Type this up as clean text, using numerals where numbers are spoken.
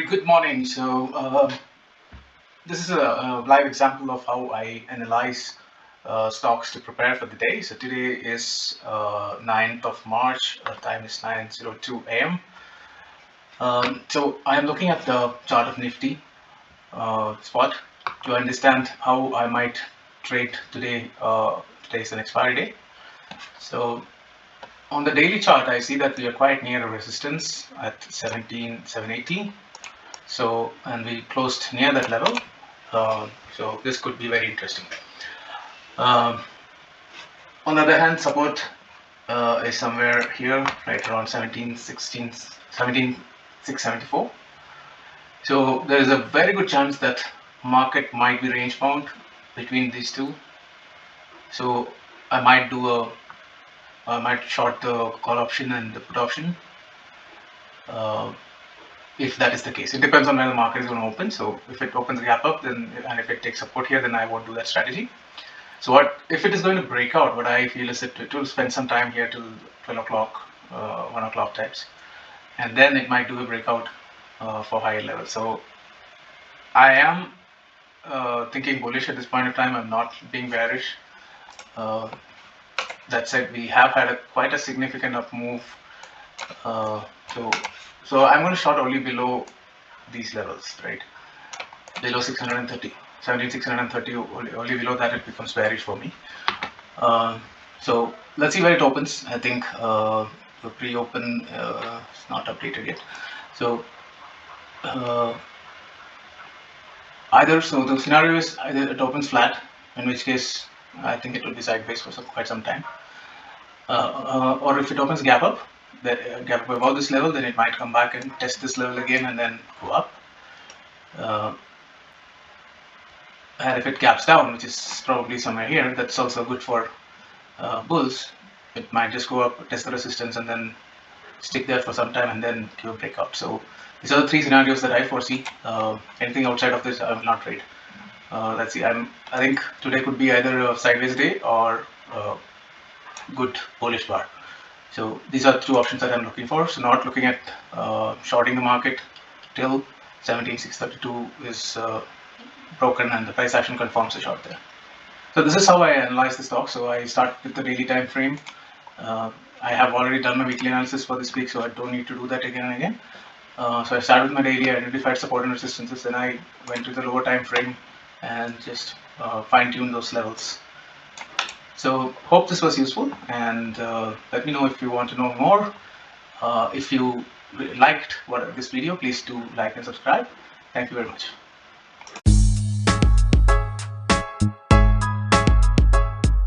very good morning. This is a live example of how I analyze stocks to prepare for the day. So today is 9th of March, time is 9:02 a.m. So I am looking at the chart of Nifty spot to understand how I might trade today. Today is an expiry day. So on the daily chart, I see that we are quite near a resistance at 17,780. So, and we closed near that level. So this could be very interesting. On the other hand, support is somewhere here, right around 17,674. So there is a very good chance that market might be range bound between these two. So I might short the call option and the put option. If that is the case, it depends on where the market is going to open. So if it opens the gap up, then and if it takes support here, then I won't do that strategy. So what if it is going to break out? What I feel is that it will spend some time here till 12 o'clock, 1 o'clock types, and then it might do a breakout for higher levels. So I am thinking bullish at this point of time. I'm not being bearish. That said, we have had quite a significant up move. So I'm going to short only below these levels, right? Below 630, 17,630, only below that it becomes bearish for me. So let's see where it opens. I think the pre-open is not updated yet. So the scenario is either it opens flat, in which case I think it will be sideways for quite some time, or if it opens gap up, gap up above this level, then it might come back and test this level again and then go up. And if it gaps down, which is probably somewhere here, that's also good for bulls. It might just go up, test the resistance, and then stick there for some time and then give a breakout. So these are the three scenarios that I foresee. Anything outside of this, I will not trade. Let's see. I think today could be either a sideways day or a good bullish bar. So these are two options that I'm looking for. So not looking at shorting the market till 17,632 is broken and the price action confirms the short there. So this is how I analyze the stock. So I start with the daily time frame. I have already done my weekly analysis for this week, so I don't need to do that again and again. So I started with my daily, identified support and resistances, then I went to the lower time frame and just fine-tune those levels. So hope this was useful, and let me know if you want to know more. If you liked this video, please do like and subscribe. Thank you very much.